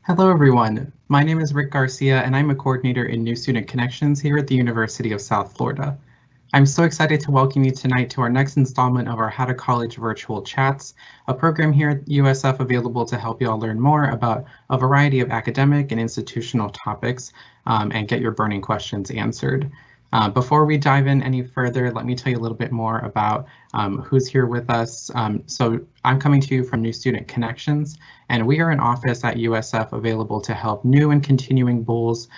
Hello, everyone. My name is Rick Garcia, and I'm a coordinator in New Student Connections here at the University of South Florida. I'm so excited to welcome you tonight to our next installment of our How to College virtual chats, a program here at USF available to help you all learn more about a variety of academic and institutional topics and get your burning questions answered. Before we dive in any further, let me tell you a little bit more about who's here with us. So I'm coming to you from New Student Connections, and we are an office at USF available to help new and continuing bulls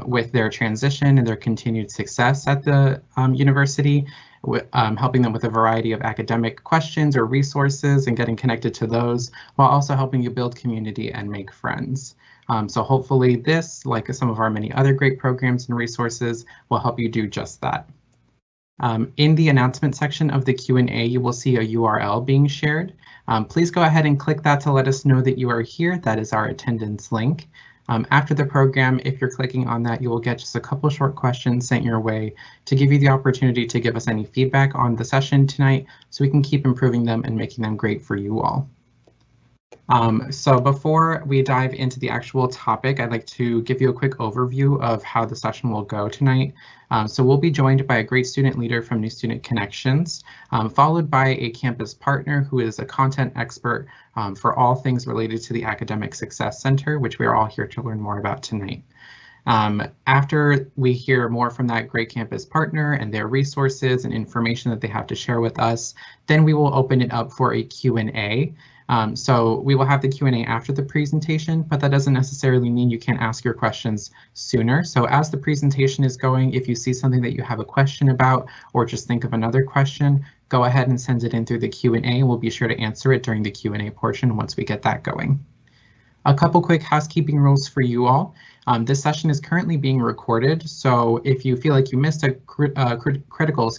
with their transition and their continued success at the university, helping them with a variety of academic questions or resources and getting connected to those, while also helping you build community and make friends. So hopefully this, like some of our many other great programs and resources, will help you do just that. In the announcement section of the Q&A, you will see a URL being shared. Please go ahead and click that to let us know that you are here. That is our attendance link. After the program, if you're clicking on that, you will get just a couple short questions sent your way to give you the opportunity to give us any feedback on the session tonight so we can keep improving them and making them great for you all. So before we dive into the actual topic, I'd like to give you a quick overview of how the session will go tonight. So we'll be joined by a great student leader from New Student Connections, followed by a campus partner who is a content expert for all things related to the Academic Success Center, which we're all here to learn more about tonight. After we hear more from that great campus partner and their resources and information that they have to share with us, then we will open it up for a Q&A. So we will have the Q&A after the presentation, but that doesn't necessarily mean you can't ask your questions sooner. So as the presentation is going, if you see something that you have a question about or just think of another question, go ahead and send it in through the Q&A. We'll be sure to answer it during the Q&A portion once we get that going. A couple quick housekeeping rules for you all. This session is currently being recorded, so if you feel like you missed a critical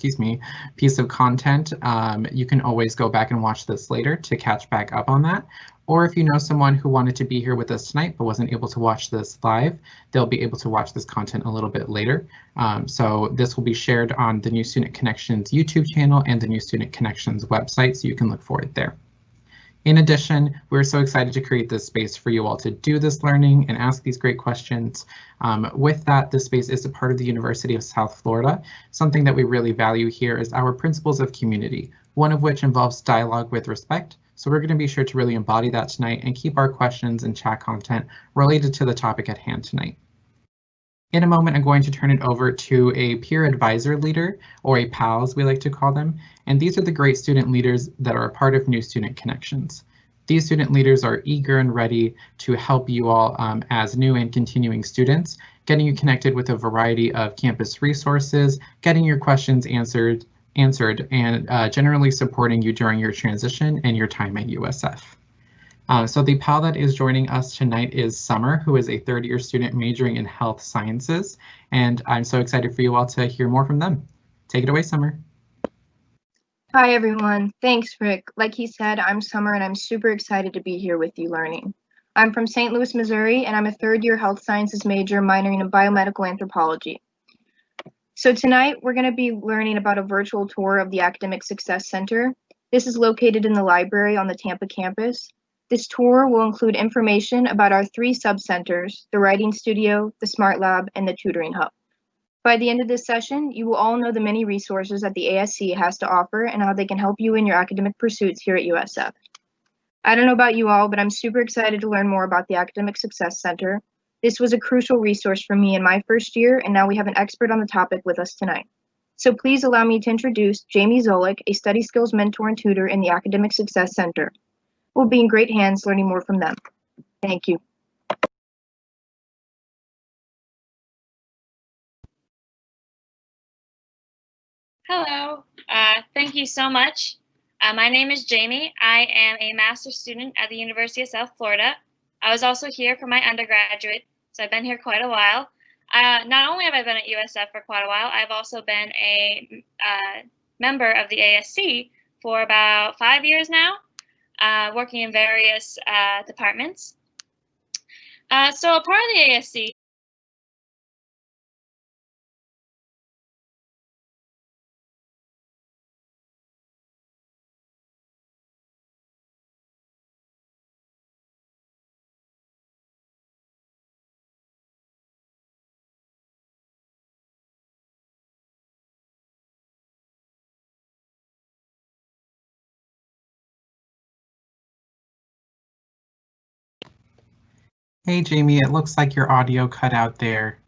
piece of content, you can always go back and watch this later to catch back up on that. Or if you know someone who wanted to be here with us tonight but wasn't able to watch this live, they'll be able to watch this content a little bit later. So this will be shared on the New Student Connections YouTube channel and the New Student Connections website, so you can look for it there. In addition, we're so excited to create this space for you all to do this learning and ask these great questions. With that, this space is a part of the University of South Florida. Something that we really value here is our principles of community, one of which involves dialogue with respect. So we're going to be sure to really embody that tonight and keep our questions and chat content related to the topic at hand tonight. In a moment, I'm going to turn it over to a peer advisor leader, or a PAL as we like to call them, and these are the great student leaders that are a part of New Student Connections. These student leaders are eager and ready to help you all as new and continuing students, getting you connected with a variety of campus resources, getting your questions answered, and generally supporting you during your transition and your time at USF. So the PAL that is joining us tonight is Summer, who is a third-year student majoring in health sciences, and I'm so excited for you all to hear more from them. Take it away, Summer. Hi, everyone. Thanks, Rick. Like he said, I'm Summer, and I'm super excited to be here with you learning. I'm from St. Louis, Missouri, and I'm a third-year health sciences major minoring in biomedical anthropology. So tonight, we're going to be learning about a virtual tour of the Academic Success Center. This is located in the library on the Tampa campus. This tour will include information about our 3 sub-centers, the Writing Studio, the Smart Lab, and the Tutoring Hub. By the end of this session, you will all know the many resources that the ASC has to offer and how they can help you in your academic pursuits here at USF. I don't know about you all, but I'm super excited to learn more about the Academic Success Center. This was a crucial resource for me in my first year, and now we have an expert on the topic with us tonight. So please allow me to introduce Jamie Zolik, a study skills mentor and tutor in the Academic Success Center. We'll be in great hands learning more from them. Thank you. Hello, thank you so much. My name is Jamie. I am a master's student at the University of South Florida. I was also here for my undergraduate, so I've been here quite a while. Not only have I been at USF for quite a while, I've also been a member of the ASC for about 5 years now, working in various departments. So a part of the ASC Hey, Jamie, it looks like your audio cut out there.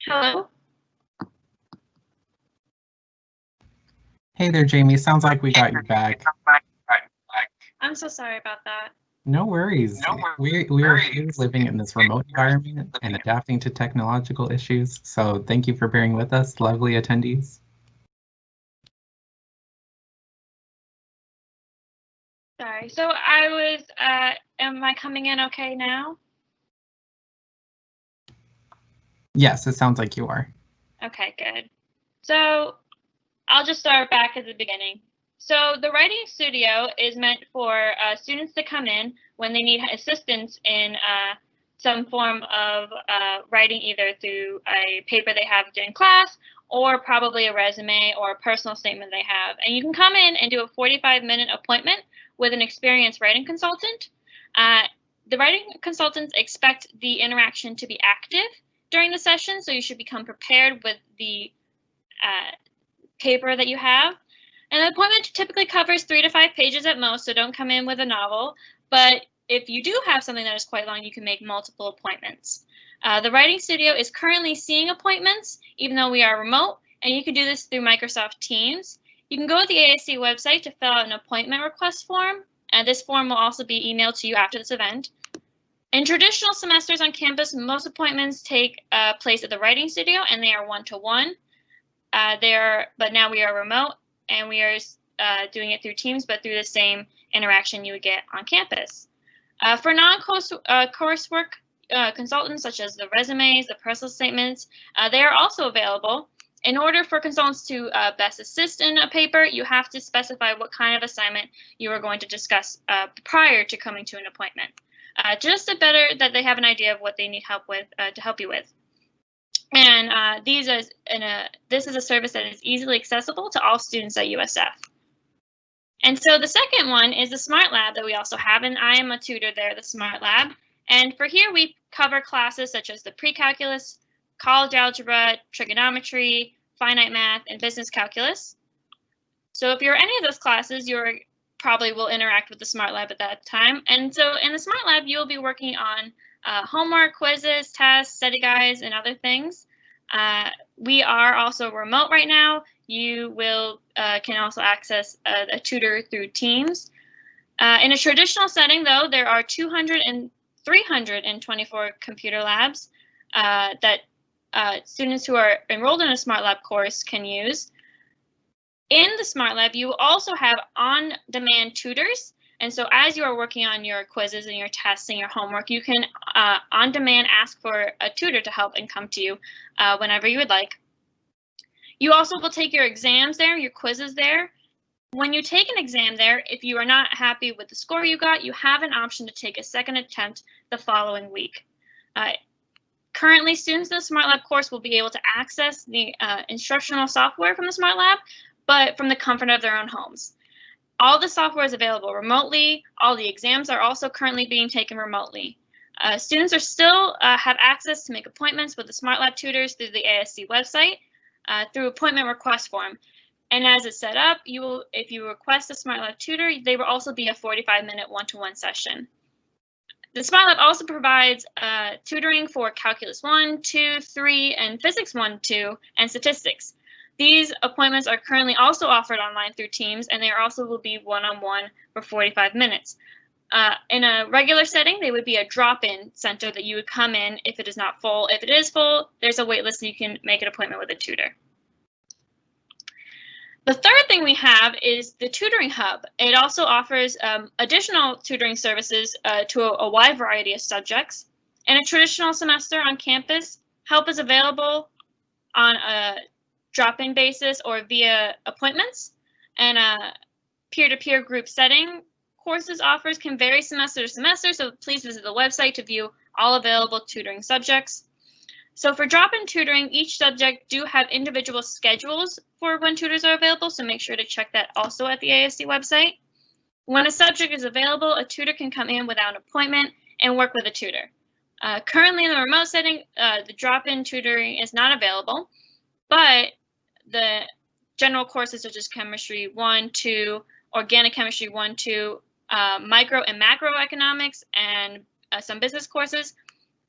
Hello? Hey there, Jamie. Sounds like we got you back. I'm so sorry about that. No worries. We are here living in this remote environment and adapting to technological issues. So thank you for bearing with us, lovely attendees. Sorry. So am I coming in okay now? Yes, it sounds like you are. Okay, good. So I'll just start back at the beginning. So the writing studio is meant for students to come in when they need assistance in some form of writing, either through a paper they have during class or probably a resume or a personal statement they have. And you can come in and do a 45-minute appointment with an experienced writing consultant. The writing consultants expect the interaction to be active during the session, so you should become prepared with the paper that you have. And the appointment typically covers 3 to 5 pages at most, so don't come in with a novel. But if you do have something that is quite long, you can make multiple appointments. The writing studio is currently seeing appointments, even though we are remote, and you can do this through Microsoft Teams. You can go to the ASC website to fill out an appointment request form, and this form will also be emailed to you after this event. In traditional semesters on campus, most appointments take place at the writing studio, and they are one-to-one. But now we are remote, and we are doing it through Teams, but through the same interaction you would get on campus. For non-coursework consultants, such as the resumes, the personal statements, they are also available. In order for consultants to best assist in a paper, you have to specify what kind of assignment you are going to discuss prior to coming to an appointment. Just to better that they have an idea of what they need help with to help you with. And this is a service that is easily accessible to all students at USF. And so the second one is the Smart Lab that we also have, and I am a tutor there at the Smart Lab. And for here, we cover classes such as the pre-calculus, college algebra, trigonometry, finite math, and business calculus. So if you're any of those classes, you probably will interact with the Smart Lab at that time. And so in the Smart Lab, you'll be working on homework, quizzes, tests, study guides, and other things. We are also remote right now. You can also access a tutor through Teams. In a traditional setting, though, there are 200 and 324 computer labs that students who are enrolled in a Smart Lab course can use. In the Smart Lab, you also have on-demand tutors. And so as you are working on your quizzes and your tests and your homework, you can on demand ask for a tutor to help and come to you whenever you would like. You also will take your exams there, your quizzes there. When you take an exam there, if you are not happy with the score you got, you have an option to take a second attempt the following week. Currently, students in the Smart Lab course will be able to access the instructional software from the Smart Lab, but from the comfort of their own homes. All the software is available remotely. All the exams are also currently being taken remotely. Students are still have access to make appointments with the Smart Lab tutors through the ASC website through appointment request form. And as it's set up, if you request a Smart Lab tutor, they will also be a 45-minute one-to-one session. The Spot Lab also provides tutoring for Calculus 1, 2, 3, and Physics 1, 2, and Statistics. These appointments are currently also offered online through Teams, and they also will be one-on-one for 45 minutes. In a regular setting, they would be a drop-in center that you would come in if it is not full. If it is full, there's a wait list and you can make an appointment with a tutor. The third thing we have is the Tutoring Hub. It also offers additional tutoring services to a wide variety of subjects. In a traditional semester on campus, help is available on a drop-in basis or via appointments, and a peer-to-peer group setting. Courses offers can vary semester to semester, so please visit the website to view all available tutoring subjects. So for drop-in tutoring, each subject do have individual schedules for when tutors are available, so make sure to check that also at the ASC website. When a subject is available, a tutor can come in without an appointment and work with a tutor. Currently in the remote setting, the drop-in tutoring is not available, but the general courses such as Chemistry 1, 2, Organic Chemistry 1, 2, Micro and Macroeconomics, and some business courses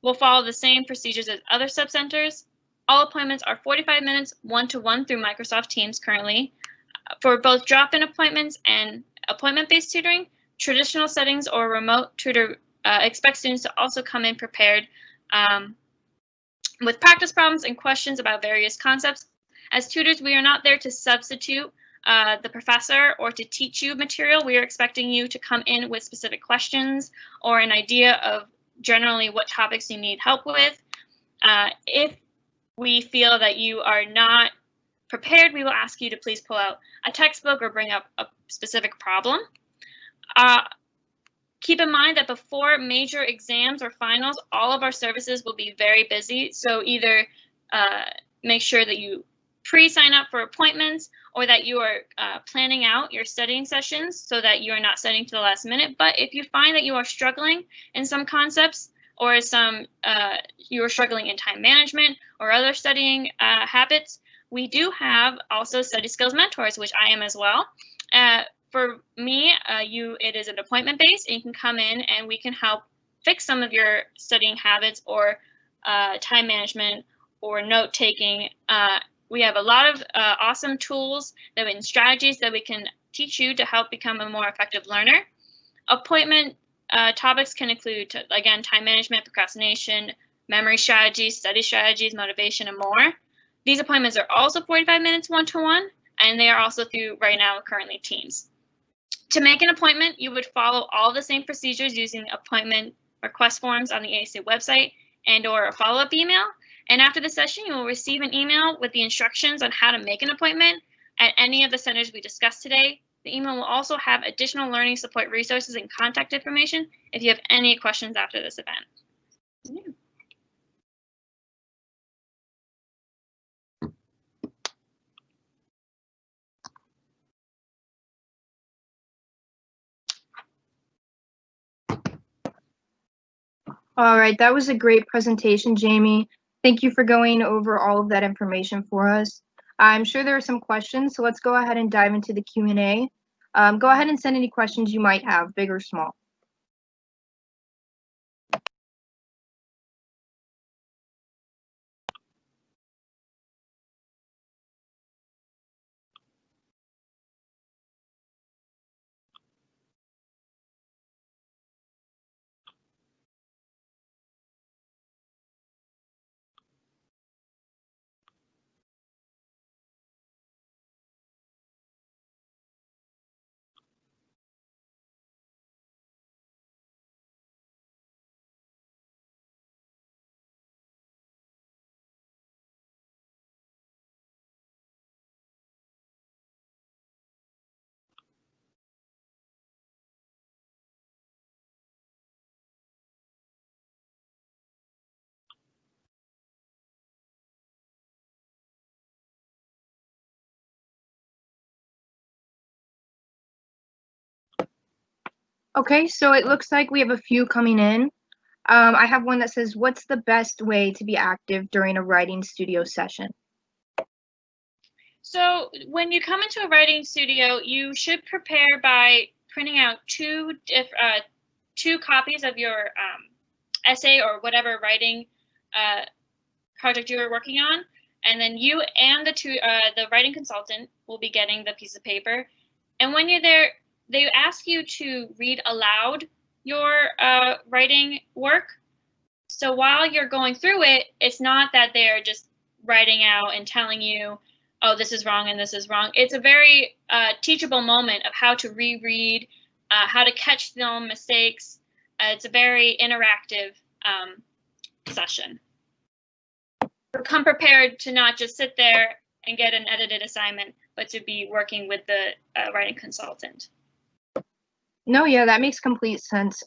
will follow the same procedures as other subcenters. All appointments are 45 minutes, one-to-one through Microsoft Teams currently. For both drop-in appointments and appointment-based tutoring, traditional settings or remote tutor expect students to also come in prepared with practice problems and questions about various concepts. As tutors, we are not there to substitute the professor or to teach you material. We are expecting you to come in with specific questions or an idea of generally what topics you need help with. If we feel that you are not prepared, we will ask you to please pull out a textbook or bring up a specific problem. Keep in mind that before major exams or finals, all of our services will be very busy. So either make sure that you pre-sign up for appointments or that you are planning out your studying sessions so that you are not studying to the last minute. But if you find that you are struggling in some concepts or you are struggling in time management or other studying habits, we do have also study skills mentors, which I am as well. For me, it is an appointment based, and you can come in and we can help fix some of your studying habits or time management or note taking. We have a lot of awesome tools and strategies that we can teach you to help become a more effective learner. Appointment topics can include, again, time management, procrastination, memory strategies, study strategies, motivation, and more. These appointments are also 45 minutes one-to-one, and they are also through, right now, currently Teams. To make an appointment, you would follow all the same procedures using appointment request forms on the ASC website and/or a follow-up email. And after the session, you will receive an email with the instructions on how to make an appointment at any of the centers we discussed today. The email will also have additional learning support resources and contact information if you have any questions after this event. Yeah. All right, that was a great presentation, Jamie. Thank you for going over all of that information for us. I'm sure there are some questions, so let's go ahead and dive into the Q&A. Go ahead and send any questions you might have, big or small. Okay, so it looks like we have a few coming in. I have one that says, what's the best way to be active during a writing studio session? So when you come into a writing studio, you should prepare by printing out 2 copies of your essay or whatever writing project you were working on, and then you and the writing consultant will be getting the piece of paper. And when you're there, they ask you to read aloud your writing work. So while you're going through it, it's not that they're just writing out and telling you, oh, this is wrong and this is wrong. It's a very teachable moment of how to reread, how to catch film mistakes. It's a very interactive session. Come prepared to not just sit there and get an edited assignment, but to be working with the writing consultant. No, yeah, that makes complete sense.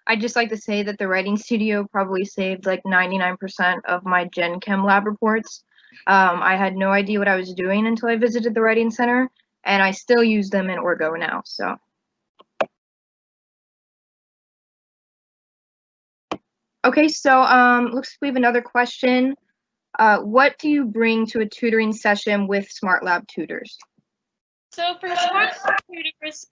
I just like to say that the writing studio probably saved like 99% of my Gen Chem lab reports. I had no idea what I was doing until I visited the writing center, and I still use them in Orgo now, so. Okay, so looks like we have another question. What do you bring to a tutoring session with Smart Lab tutors? So for Smart Lab tutors,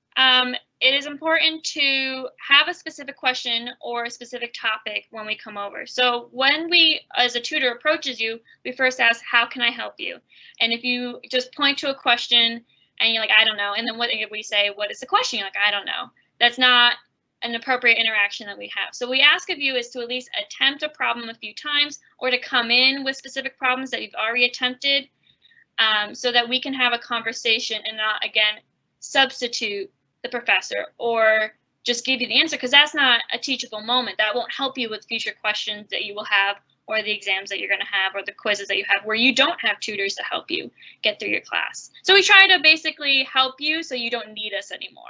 it is important to have a specific question or a specific topic when we come over. So when we, as a tutor, approaches you, we first ask, how can I help you? And if you just point to a question and you're like, I don't know, and then what if we say, what is the question? You're like, I don't know. That's not an appropriate interaction that we have. So we ask of you is to at least attempt a problem a few times or to come in with specific problems that you've already attempted, so that we can have a conversation and not, again, substitute the professor or just give you the answer, because that's not a teachable moment. That won't help you with future questions that you will have or the exams that you're going to have or the quizzes that you have where you don't have tutors to help you get through your class. So we try to basically help you so you don't need us anymore.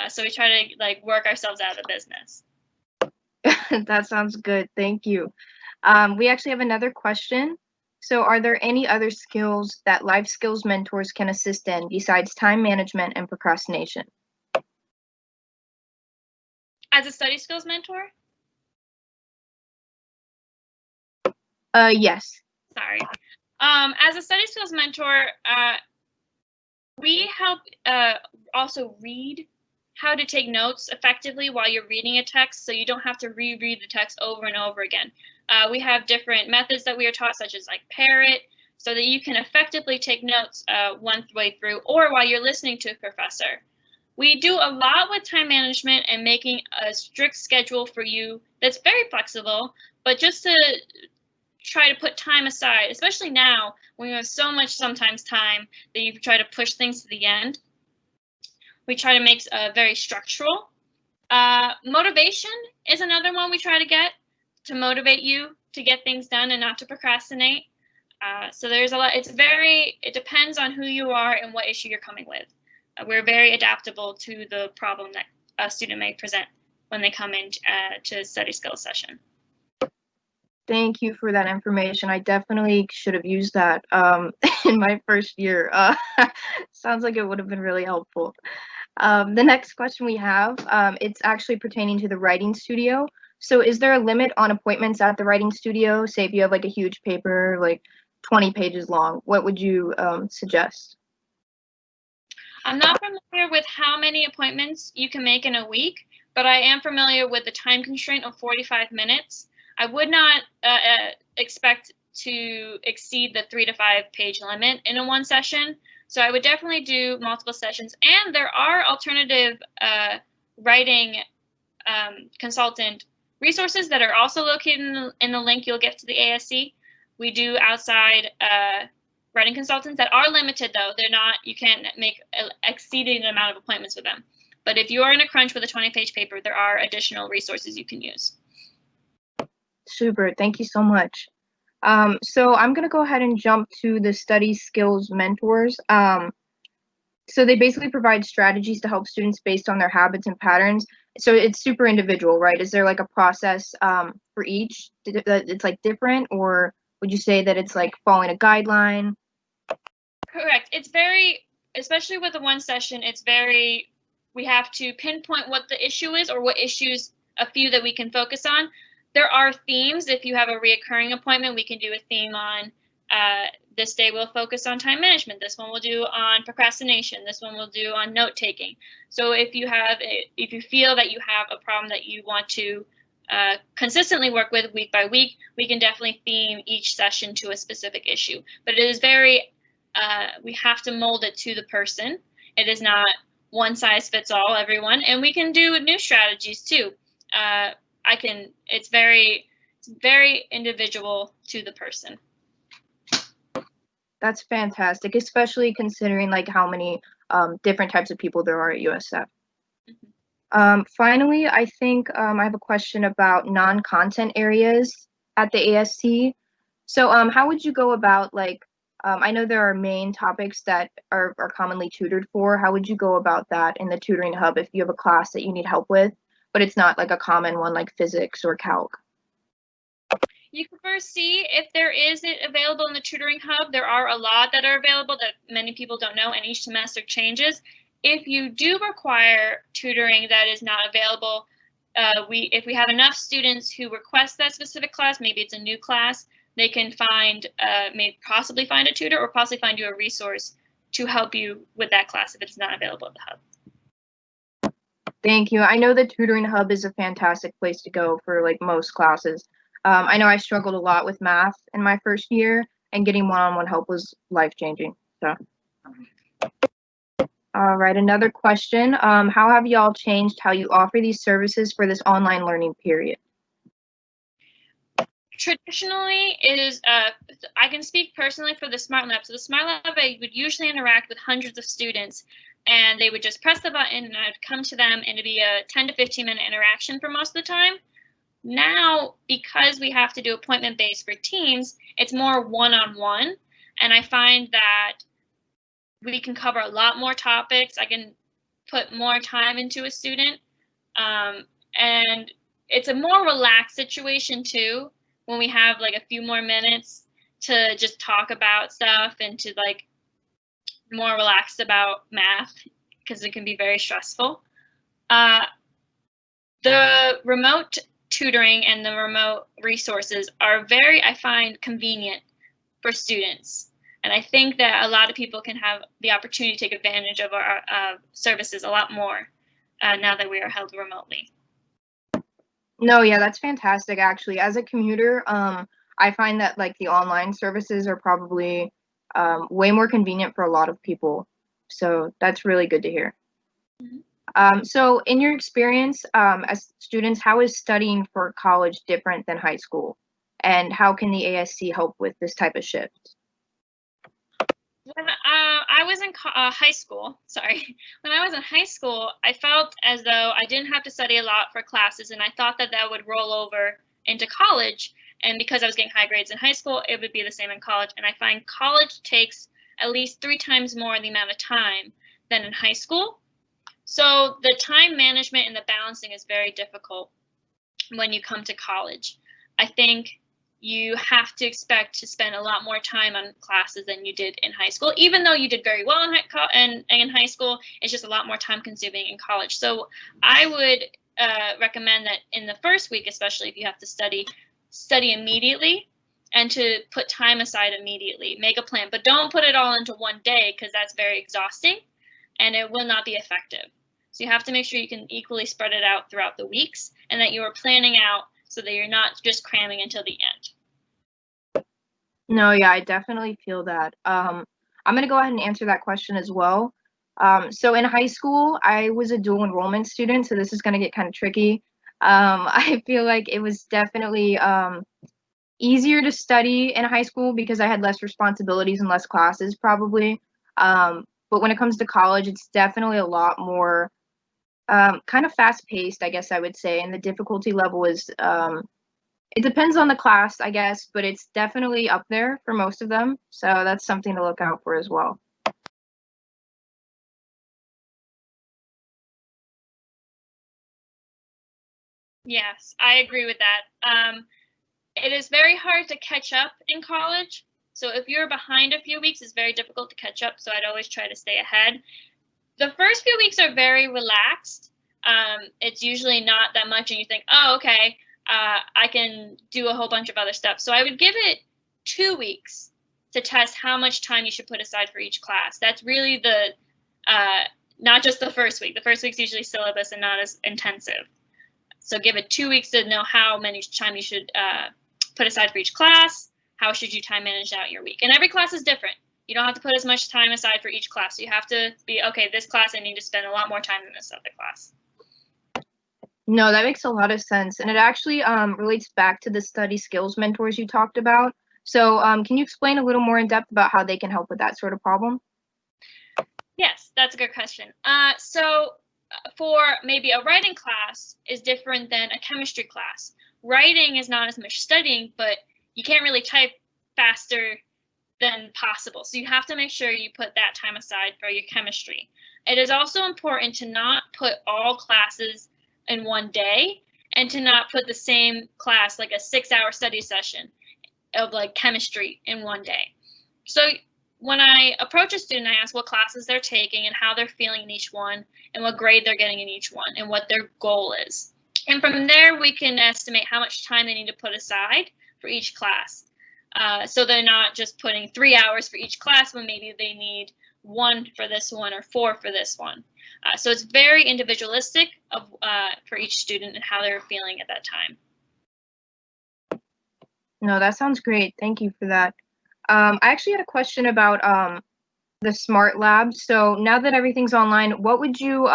So we try to like work ourselves out of the business. That sounds good. Thank you. We actually have another question. So are there any other skills that life skills mentors can assist in besides time management and procrastination? As a study skills mentor? Yes. Sorry. As a study skills mentor, we help also read how to take notes effectively while you're reading a text, so you don't have to reread the text over and over again. We have different methods that we are taught, such as like Parrot, so that you can effectively take notes one way through or while you're listening to a professor. We do a lot with time management and making a strict schedule for you that's very flexible, but just to try to put time aside, especially now when you have so much sometimes time that you try to push things to the end. We try to make very structural. Motivation is another one we try to get to motivate you to get things done and not to procrastinate. So there's a lot. It depends on who you are and what issue you're coming with. We're very adaptable to the problem that a student may present when they come in to study skills session. Thank you for that information. I definitely should have used that in my first year. Sounds like it would have been really helpful. The next question we have, it's actually pertaining to the writing studio. So is there a limit on appointments at the writing studio? Say if you have like a huge paper, like 20 pages long, what would you suggest? I'm not familiar with how many appointments you can make in a week, but I am familiar with the time constraint of 45 minutes. I would not expect to exceed the 3 to 5 page limit in a one session. So I would definitely do multiple sessions. And there are alternative writing consultant resources that are also located in the link you'll get to the ASC. We do outside writing consultants that are limited, though. They're not, you can't make exceeding amount of appointments with them. But if you are in a crunch with a 20-page paper, there are additional resources you can use. Super, thank you so much. So I'm going to go ahead and jump to the study skills mentors. So they basically provide strategies to help students based on their habits and patterns. So it's super individual, right? Is there like a process for each it's like different, or would you say that it's like following a guideline? Correct. It's very, especially with the one session, it's very, we have to pinpoint what the issue is or what issues, a few that we can focus on. There are themes. If you have a reoccurring appointment, we can do a theme on this day we'll focus on time management. This one we'll do on procrastination. This one we'll do on note taking. So if you feel that you have a problem that you want to consistently work with week by week, we can definitely theme each session to a specific issue. But it is we have to mold it to the person. It is not one size fits all, everyone. And we can do new strategies too. It's very individual to the person. That's fantastic, especially considering like how many different types of people there are at USF. Finally, I think I have a question about non-content areas at the ASC. So how would you go about, like, I know there are main topics that are commonly tutored for. How would you go about that in the Tutoring Hub if you have a class that you need help with, but it's not like a common one like physics or calc? You can first see if there is it available in the Tutoring Hub. There are a lot that are available that many people don't know, and each semester changes. If you do require tutoring that is not available, if we have enough students who request that specific class, maybe it's a new class, they can possibly find a tutor or possibly find you a resource to help you with that class if it's not available at the Hub. Thank you. I know the Tutoring Hub is a fantastic place to go for like most classes. I know I struggled a lot with math in my first year, and getting one-on-one help was life-changing. So, all right, another question. How have y'all changed how you offer these services for this online learning period? Traditionally, I can speak personally for the Smart Lab. So the Smart Lab, I would usually interact with hundreds of students, and they would just press the button, and I'd come to them, and it'd be a 10 to 15-minute interaction for most of the time. Now, because we have to do appointment-based for teams, it's more one-on-one, and I find that we can cover a lot more topics. I can put more time into a student, and it's a more relaxed situation too when we have like a few more minutes to just talk about stuff and to like more relaxed about math because it can be very stressful. The remote tutoring and the remote resources are I find convenient for students. And I think that a lot of people can have the opportunity to take advantage of our services a lot more now that we are held remotely. No, yeah, that's fantastic, actually. As a commuter, I find that like the online services are probably way more convenient for a lot of people. So that's really good to hear. So in your experience as students, how is studying for college different than high school? And how can the ASC help with this type of shift? When I was in high school, when I was in high school, I felt as though I didn't have to study a lot for classes, and I thought that would roll over into college. And because I was getting high grades in high school, it would be the same in college. And I find college takes at least 3 times more the amount of time than in high school. So the time management and the balancing is very difficult when you come to college. I think you have to expect to spend a lot more time on classes than you did in high school. Even though you did very well in high school, it's just a lot more time consuming in college. So I would recommend that in the first week, especially if you have to study immediately and to put time aside immediately. Make a plan, but don't put it all into one day because that's very exhausting and it will not be effective. So you have to make sure you can equally spread it out throughout the weeks and that you are planning out so that you're not just cramming until the end. No, yeah, I definitely feel that. I'm going to go ahead and answer that question as well. So in high school, I was a dual enrollment student, so this is going to get kind of tricky. I feel like it was definitely easier to study in high school because I had less responsibilities and less classes probably. But when it comes to college, it's definitely a lot more kind of fast-paced, I guess I would say, and the difficulty level is, it depends on the class, I guess, but it's definitely up there for most of them, so that's something to look out for as well. Yes, I agree with that. It is very hard to catch up in college, so if you're behind a few weeks, it's very difficult to catch up, so I'd always try to stay ahead. The first few weeks are very relaxed. It's usually not that much, and you think, oh, okay, I can do a whole bunch of other stuff. So I would give it 2 weeks to test how much time you should put aside for each class. That's really the, not just the first week. The first week's usually syllabus and not as intensive. So give it 2 weeks to know how many time you should put aside for each class. How should you time manage out your week? And every class is different. You don't have to put as much time aside for each class. So you have to be, okay, this class I need to spend a lot more time than this other class. No, that makes a lot of sense. And it actually relates back to the study skills mentors you talked about. So can you explain a little more in depth about how they can help with that sort of problem? Yes, that's a good question. So for maybe a writing class is different than a chemistry class. Writing is not as much studying, but you can't really type faster than possible. So you have to make sure you put that time aside for your chemistry. It is also important to not put all classes in one day and to not put the same class, like a 6-hour study session of like chemistry in one day. So when I approach a student, I ask what classes they're taking and how they're feeling in each one and what grade they're getting in each one and what their goal is. And from there, we can estimate how much time they need to put aside for each class. So they're not just putting 3 hours for each class when maybe they need 1 for this one or 4 for this one. So it's very individualistic for each student and how they're feeling at that time. No, that sounds great. Thank you for that. I actually had a question about the smart lab. So now that everything's online, what would you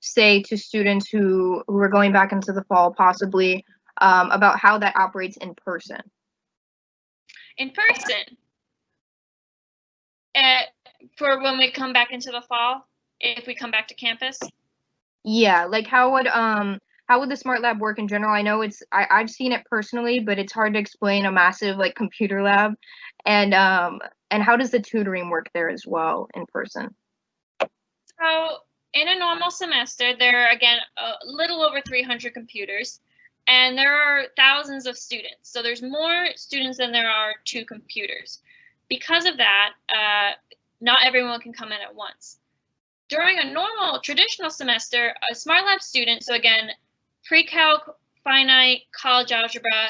say to students who are going back into the fall possibly about how that operates in person? In person, for when we come back into the fall, if we come back to campus? Yeah, like how would the smart lab work in general? I know I've seen it personally, but it's hard to explain a massive like computer lab. And how does the tutoring work there as well in person? So in a normal semester, there are, again, a little over 300 computers, and there are thousands of students. So there's more students than there are 2 computers. Because of that, not everyone can come in at once. During a normal traditional semester, a Smart Lab student, so again, pre-calc, finite, college algebra,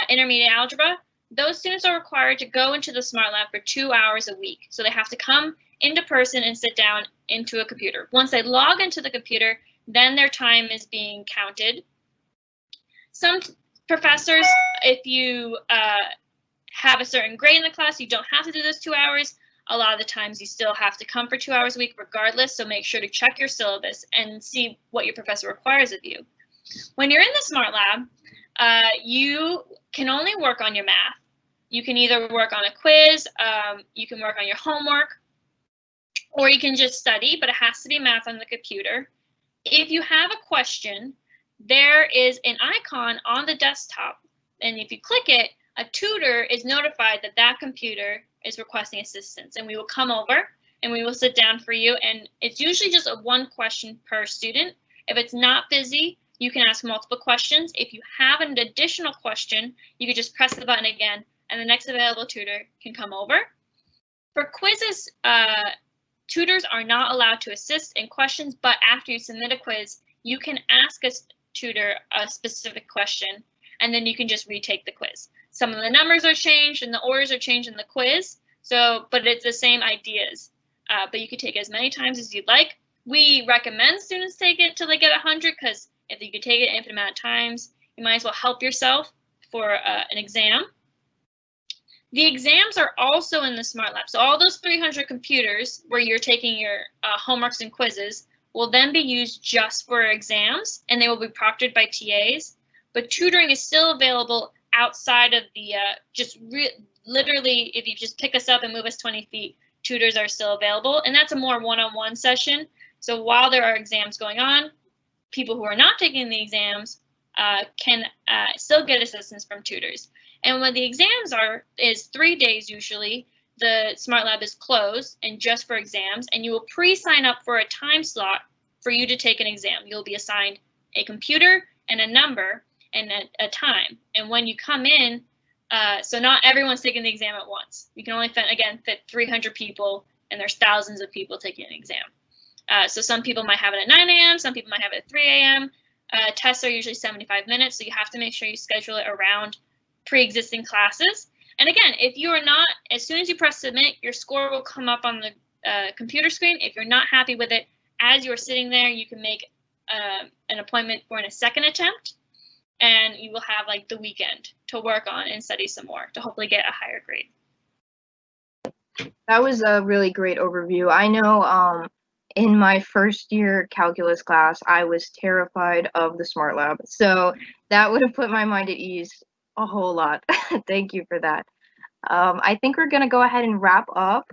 intermediate algebra, those students are required to go into the Smart Lab for 2 hours a week. So they have to come into person and sit down into a computer. Once they log into the computer, then their time is being counted. Some professors, if you have a certain grade in the class, you don't have to do those 2 hours. A lot of the times you still have to come for 2 hours a week regardless, so make sure to check your syllabus and see what your professor requires of you. When you're in the Smart Lab, you can only work on your math. You can either work on a quiz, you can work on your homework, or you can just study, but it has to be math on the computer. If you have a question, there is an icon on the desktop, and if you click it, a tutor is notified that that computer is requesting assistance, and we will come over and we will sit down for you, and it's usually just a 1 question per student. If it's not busy, you can ask multiple questions. If you have an additional question, you can just press the button again, and the next available tutor can come over. For quizzes, tutors are not allowed to assist in questions, but after you submit a quiz, you can ask a tutor a specific question, and then you can just retake the quiz. Some of the numbers are changed and the orders are changed in the quiz, but it's the same ideas. But you can take it as many times as you'd like. We recommend students take it till they get 100, because if you could take it an infinite amount of times, you might as well help yourself for an exam. The exams are also in the Smart Lab. So all those 300 computers where you're taking your homeworks and quizzes will then be used just for exams, and they will be proctored by TAs. But tutoring is still available outside of the, literally, if you just pick us up and move us 20 feet, tutors are still available. And that's a more one-on-one session. So while there are exams going on, people who are not taking the exams can still get assistance from tutors. And when the exams is 3 days usually, the Smart Lab is closed and just for exams, and you will pre-sign up for a time slot for you to take an exam. You'll be assigned a computer and a number and a time. And when you come in, so not everyone's taking the exam at once. You can only fit 300 people, and there's thousands of people taking an exam. So some people might have it at 9 a.m., some people might have it at 3 a.m. Tests are usually 75 minutes, so you have to make sure you schedule it around pre-existing classes. And again, if you are not, as soon as you press submit, your score will come up on the computer screen. If you're not happy with it, as you're sitting there, you can make an appointment for a second attempt, and you will have like the weekend to work on and study some more to hopefully get a higher grade. That was a really great overview. I know in my first year calculus class, I was terrified of the Smart Lab. So that would have put my mind at ease a whole lot. Thank you for that. I think we're going to go ahead and wrap up.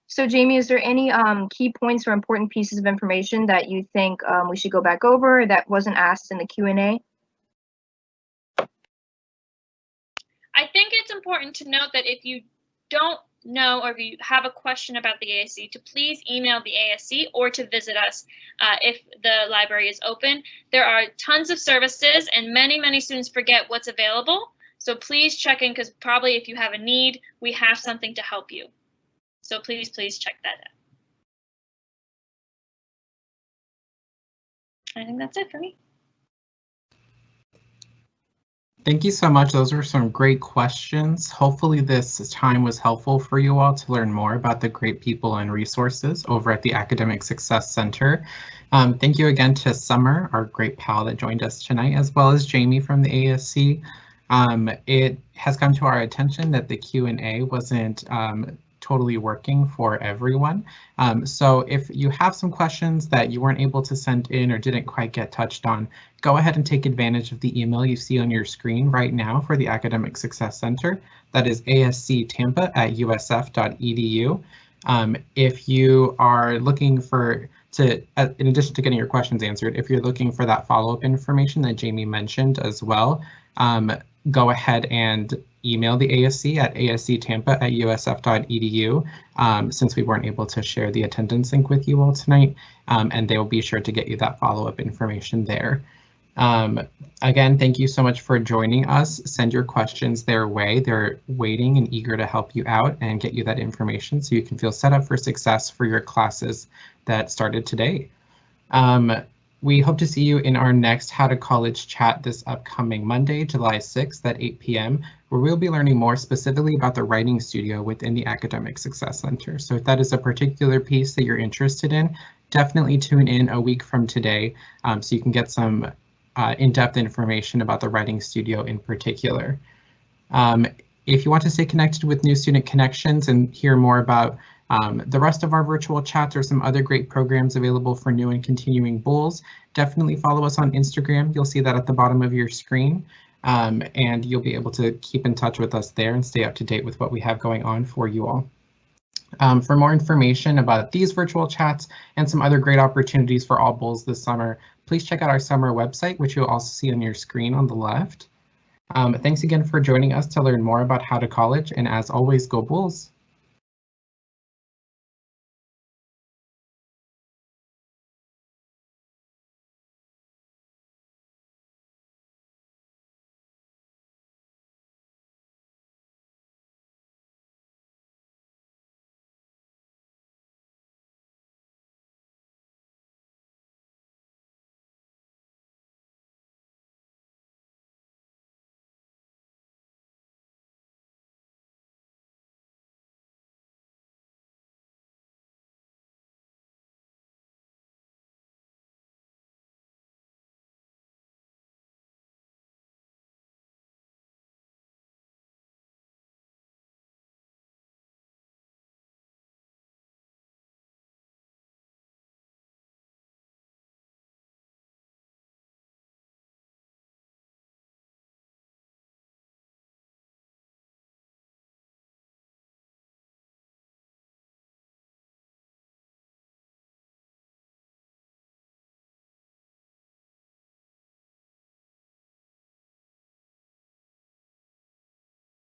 So Jamie, is there any key points or important pieces of information that you think we should go back over that wasn't asked in the Q&A? I think it's important to note that if you don't know or if you have a question about the ASC, to please email the ASC or to visit us if the library is open. There are tons of services and many students forget what's available. So please check in, because probably if you have a need, we have something to help you. So please check that out. I think that's it for me. Thank you so much. Those were some great questions. Hopefully this time was helpful for you all to learn more about the great people and resources over at the Academic Success Center. Thank you again to Summer, our great pal that joined us tonight, as well as Jamie from the ASC. It has come to our attention that the Q&A wasn't totally working for everyone. So if you have some questions that you weren't able to send in or didn't quite get touched on, go ahead and take advantage of the email you see on your screen right now for the Academic Success Center. That is asctampa@usf.edu. If you are looking for, in addition to getting your questions answered, if you're looking for that follow-up information that Jamie mentioned as well, go ahead and email the ASC at asctampa@usf.edu since we weren't able to share the attendance link with you all tonight, and they will be sure to get you that follow-up information there. Again, thank you so much for joining us. Send your questions their way. They're waiting and eager to help you out and get you that information so you can feel set up for success for your classes that started today. We hope to see you in our next How to College chat this upcoming Monday, July 6th at 8 p.m., where we'll be learning more specifically about the writing studio within the Academic Success Center. So if that is a particular piece that you're interested in, definitely tune in a week from today so you can get some in-depth information about the writing studio in particular. If you want to stay connected with New Student Connections and hear more about the rest of our virtual chats or some other great programs available for new and continuing BULLs, definitely follow us on Instagram. You'll see that at the bottom of your screen, and you'll be able to keep in touch with us there and stay up to date with what we have going on for you all. For more information about these virtual chats and some other great opportunities for all BULLs this summer, please check out our summer website, which you'll also see on your screen on the left. Thanks again for joining us to learn more about How to College, and as always, go BULLs!